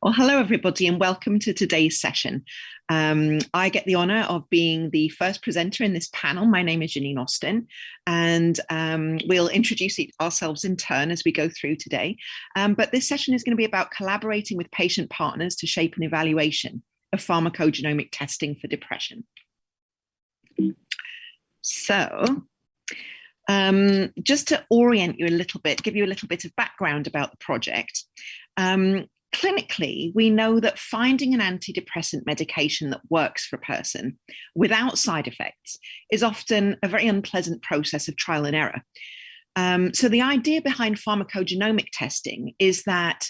Well, hello, everybody, and welcome to today's session. I get the honor of being the first presenter in this panel. My name is Janine Austin, and we'll introduce ourselves in turn as we go through today. But this session is going to be about collaborating with patient partners to shape an evaluation of pharmacogenomic testing for depression. So, just to orient you a little bit, give you a little bit of background about the project. Clinically, we know that finding an antidepressant medication that works for a person without side effects is often a very unpleasant process of trial and error. So the idea behind pharmacogenomic testing is that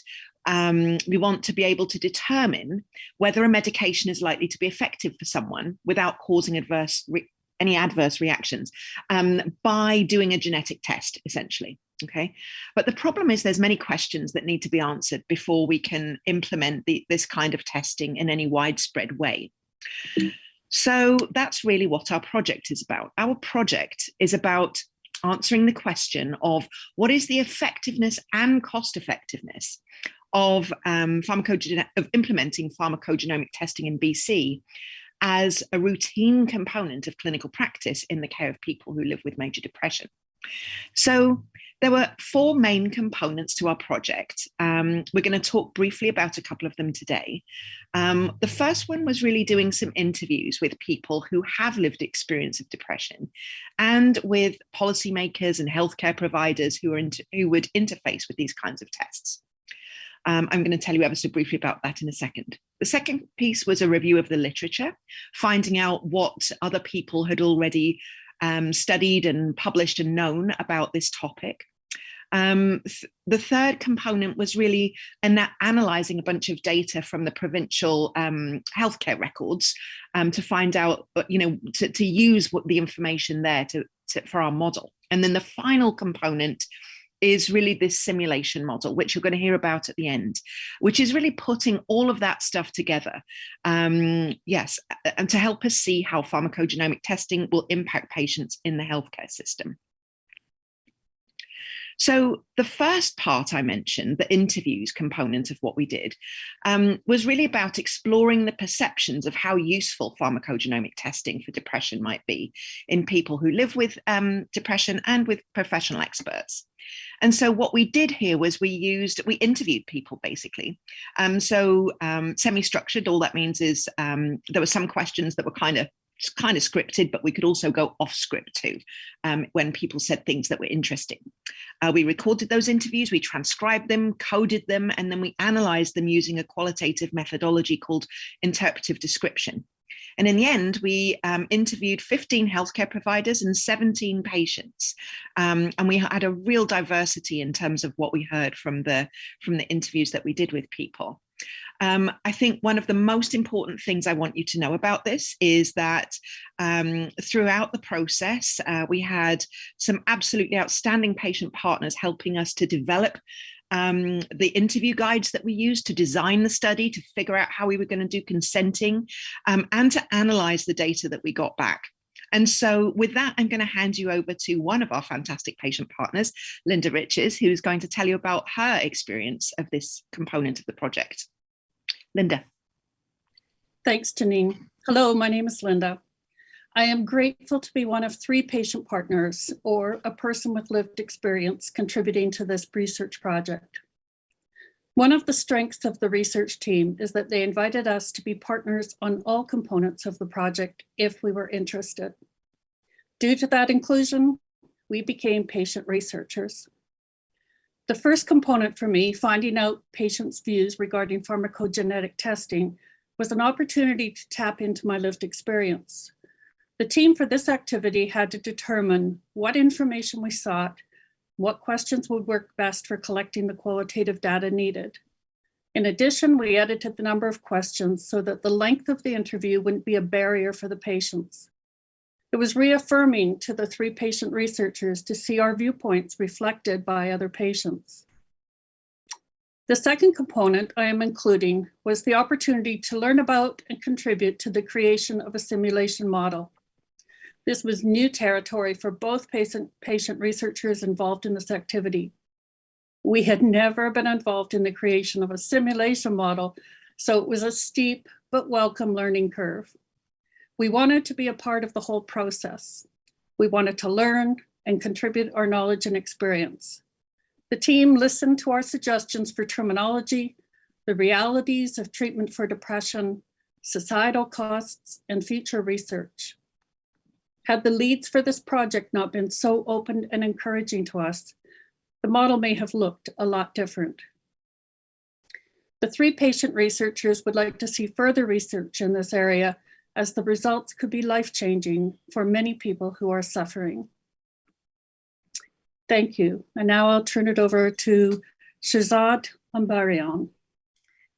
we want to be able to determine whether a medication is likely to be effective for someone without causing any adverse reactions by doing a genetic test, essentially. Okay, but the problem is there's many questions that need to be answered before we can implement this kind of testing in any widespread way. So that's really what our project is about. Our project is about answering the question of what is the effectiveness and cost effectiveness of implementing pharmacogenomic testing in BC as a routine component of clinical practice in the care of people who live with major depression. So there were four main components to our project. We're going to talk briefly about a couple of them today. The first one was really doing some interviews with people who have lived experience of depression and with policymakers and healthcare providers who would interface with these kinds of tests. I'm going to tell you ever so briefly about that in a second. The second piece was a review of the literature, finding out what other people had already studied and published and known about this topic. The third component was really analysing a bunch of data from the provincial healthcare records to find out, to use the information there for our model. And then the final component is really this simulation model, which you're going to hear about at the end, which is really putting all of that stuff together. And to help us see how pharmacogenomic testing will impact patients in the healthcare system. So the first part I mentioned, the interviews component of what we did, was really about exploring the perceptions of how useful pharmacogenomic testing for depression might be in people who live with depression and with professional experts. And so what we did here was we interviewed people basically. Semi-structured, all that means is there were some questions that were kind of scripted, but we could also go off script too when people said things that were interesting. We recorded those interviews, we transcribed them, coded them, and then we analyzed them using a qualitative methodology called interpretive description. And in the end, we interviewed 15 healthcare providers and 17 patients. And we had a real diversity in terms of what we heard from the interviews that we did with people. I think one of the most important things I want you to know about this is that throughout the process, we had some absolutely outstanding patient partners helping us to develop the interview guides that we used to design the study, to figure out how we were going to do consenting, and to analyze the data that we got back. And so with that, I'm going to hand you over to one of our fantastic patient partners, Linda Riches, who's going to tell you about her experience of this component of the project. Linda. Thanks, Janine. Hello, my name is Linda. I am grateful to be one of 3 patient partners, or a person with lived experience, contributing to this research project. One of the strengths of the research team is that they invited us to be partners on all components of the project if we were interested. Due to that inclusion, we became patient researchers. The first component for me, finding out patients' views regarding pharmacogenetic testing, was an opportunity to tap into my lived experience. The team for this activity had to determine what information we sought, what questions would work best for collecting the qualitative data needed. In addition, we edited the number of questions so that the length of the interview wouldn't be a barrier for the patients. It was reaffirming to the 3 patient researchers to see our viewpoints reflected by other patients. The second component I am including was the opportunity to learn about and contribute to the creation of a simulation model. This was new territory for both patient researchers involved in this activity. We had never been involved in the creation of a simulation model, so it was a steep but welcome learning curve. We wanted to be a part of the whole process. We wanted to learn and contribute our knowledge and experience. The team listened to our suggestions for terminology, the realities of treatment for depression, societal costs, and future research. Had the leads for this project not been so open and encouraging to us, the model may have looked a lot different. The 3 patient researchers would like to see further research in this area, as the results could be life-changing for many people who are suffering. Thank you. And now I'll turn it over to Shahzad Ambarian.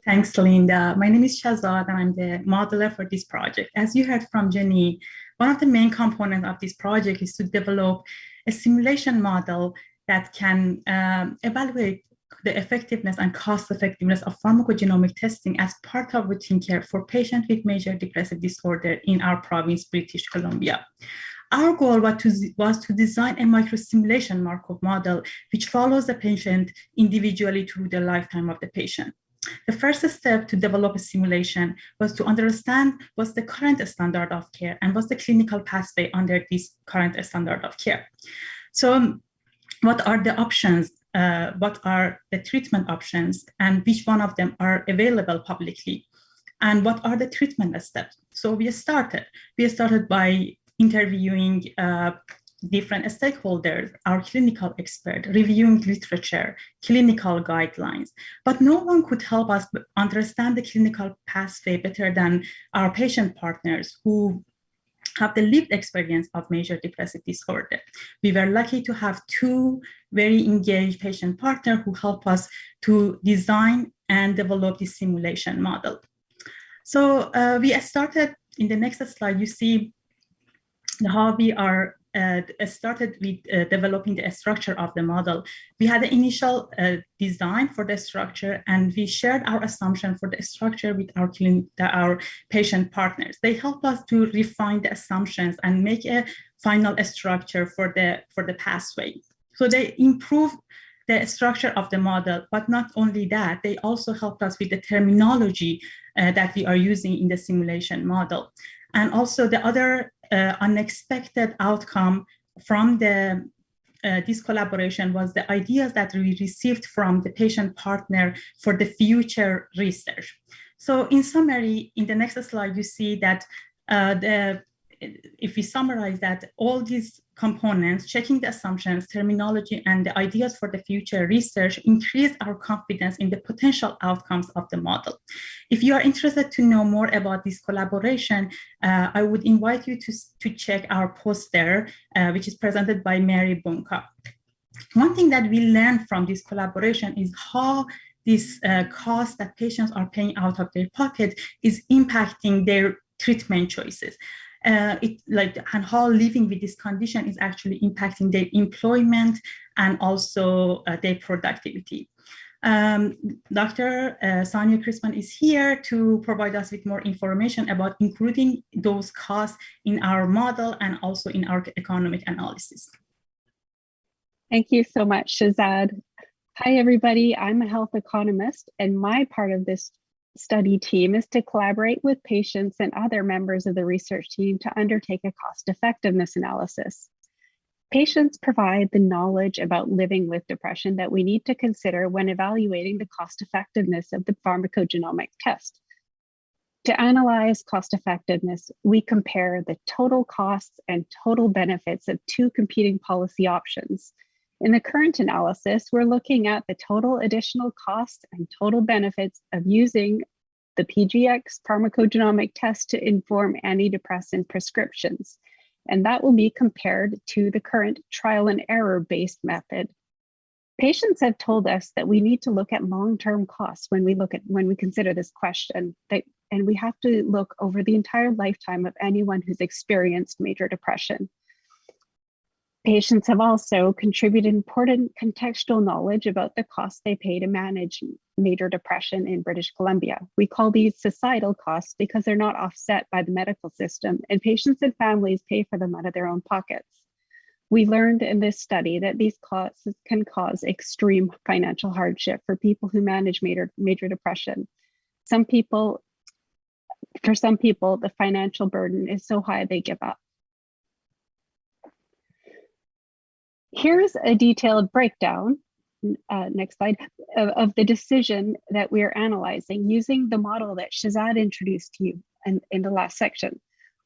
Thanks, Linda. My name is Shahzad, and I'm the modeler for this project. As you heard from Jenny, one of the main components of this project is to develop a simulation model that can evaluate the effectiveness and cost effectiveness of pharmacogenomic testing as part of routine care for patients with major depressive disorder in our province, British Columbia. Our goal was to design a microsimulation Markov model which follows the patient individually through the lifetime of the patient. The first step to develop a simulation was to understand what's the current standard of care and what's the clinical pathway under this current standard of care. So what are the options? What are the treatment options, and which one of them are available publicly? And what are the treatment steps? So we started by interviewing different stakeholders, our clinical expert, reviewing literature, clinical guidelines, but no one could help us understand the clinical pathway better than our patient partners who have the lived experience of major depressive disorder. We were lucky to have 2 very engaged patient partners who help us to design and develop this simulation model. So we started, in the next slide, you see how we are started with developing the structure of the model. We had the initial design for the structure, and we shared our assumption for the structure with our patient partners. They helped us to refine the assumptions and make a final structure for the pathway. So they improved the structure of the model, but not only that, they also helped us with the terminology that we are using in the simulation model. And also the other unexpected outcome from this collaboration was the ideas that we received from the patient partner for the future research. So in summary, in the next slide, you see that if we summarize that all these components, checking the assumptions, terminology, and the ideas for the future research increase our confidence in the potential outcomes of the model. If you are interested to know more about this collaboration, I would invite you to check our poster, which is presented by Mary Bunka. One thing that we learned from this collaboration is how this cost that patients are paying out of their pocket is impacting their treatment choices. And how living with this condition is actually impacting their employment and also their productivity. Dr. Sonia Crispin is here to provide us with more information about including those costs in our model and also in our economic analysis. Thank you so much, Shahzad. Hi, everybody. I'm a health economist, and my part of this study team is to collaborate with patients and other members of the research team to undertake a cost effectiveness analysis. Patients provide the knowledge about living with depression that we need to consider when evaluating the cost effectiveness of the pharmacogenomic test. To analyze cost effectiveness, we compare the total costs and total benefits of 2 competing policy options. In the current analysis, we're looking at the total additional costs and total benefits of using the PGX pharmacogenomic test to inform antidepressant prescriptions, and that will be compared to the current trial and error based method. Patients have told us that we need to look at long-term costs when we consider this question, and we have to look over the entire lifetime of anyone who's experienced major depression. Patients have also contributed important contextual knowledge about the costs they pay to manage major depression in British Columbia. We call these societal costs because they're not offset by the medical system, and patients and families pay for them out of their own pockets. We learned in this study that these costs can cause extreme financial hardship for people who manage major depression. For some people, the financial burden is so high they give up. Here's a detailed breakdown, next slide, of the decision that we're analyzing using the model that Shazad introduced to you in the last section.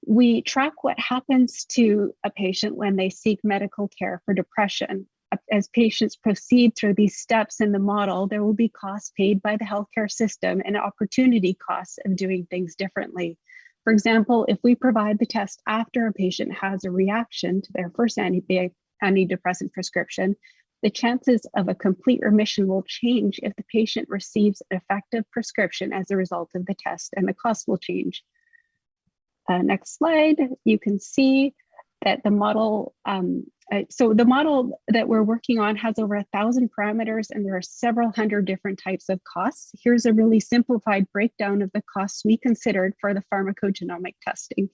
We track what happens to a patient when they seek medical care for depression. As patients proceed through these steps in the model, there will be costs paid by the healthcare system and opportunity costs of doing things differently. For example, if we provide the test after a patient has a reaction to their first antidepressant prescription, the chances of a complete remission will change if the patient receives an effective prescription as a result of the test, and the cost will change. Next slide, you can see that the model, so the model that we're working on has over 1,000 parameters, and there are several hundred different types of costs. Here's a really simplified breakdown of the costs we considered for the pharmacogenomic testing.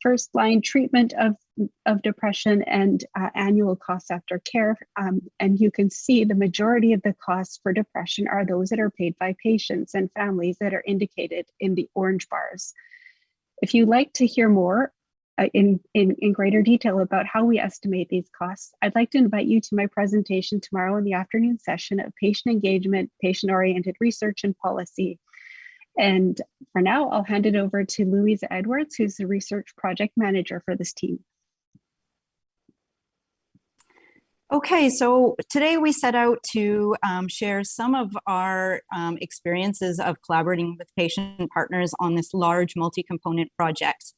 First line treatment of depression and annual costs after care. And you can see the majority of the costs for depression are those that are paid by patients and families that are indicated in the orange bars. If you'd like to hear more in greater detail about how we estimate these costs, I'd like to invite you to my presentation tomorrow in the afternoon session of patient engagement, patient-oriented research and policy. And for now, I'll hand it over to Louisa Edwards, who's the research project manager for this team. Okay, so today we set out to share some of our experiences of collaborating with patient partners on this large multi-component project,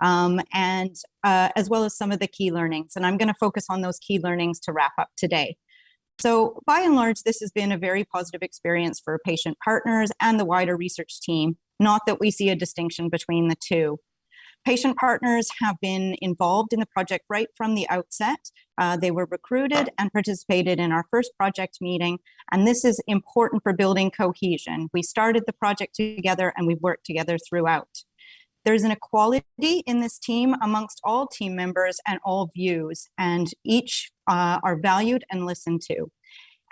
as well as some of the key learnings. And I'm going to focus on those key learnings to wrap up today. So by and large, this has been a very positive experience for patient partners and the wider research team, not that we see a distinction between the two. Patient partners have been involved in the project right from the outset. They were recruited and participated in our first project meeting, and this is important for building cohesion. We started the project together and we've worked together throughout. There's an equality in this team amongst all team members and all views, and each are valued and listened to.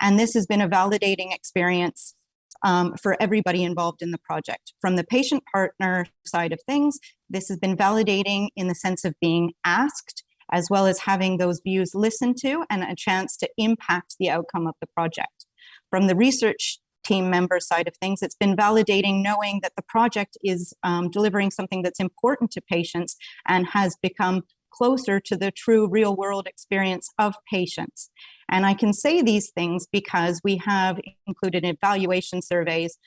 And this has been a validating experience for everybody involved in the project. From the patient partner side of things, this has been validating in the sense of being asked, as well as having those views listened to and a chance to impact the outcome of the project. From the research team member side of things, it's been validating knowing that the project is delivering something that's important to patients and has become closer to the true real world experience of patients. And I can say these things because we have included evaluation surveys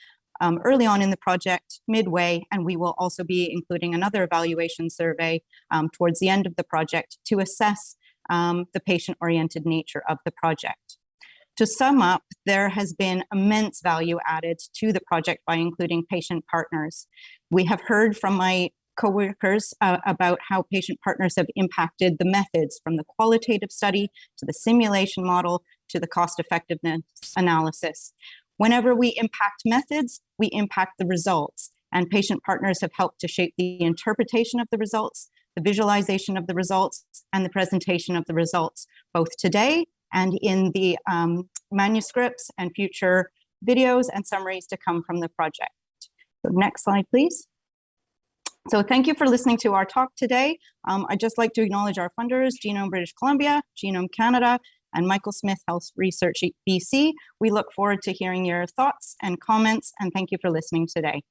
early on in the project, midway, and we will also be including another evaluation survey towards the end of the project to assess the patient-oriented nature of the project. To sum up, there has been immense value added to the project by including patient partners. We have heard from my coworkers about how patient partners have impacted the methods, from the qualitative study to the simulation model to the cost effectiveness analysis. Whenever we impact methods, we impact the results, and patient partners have helped to shape the interpretation of the results, the visualization of the results, and the presentation of the results, both today and in the manuscripts and future videos and summaries to come from the project. So next slide, please. So thank you for listening to our talk today. I'd just like to acknowledge our funders, Genome British Columbia, Genome Canada, and Michael Smith Health Research BC. We look forward to hearing your thoughts and comments, and thank you for listening today.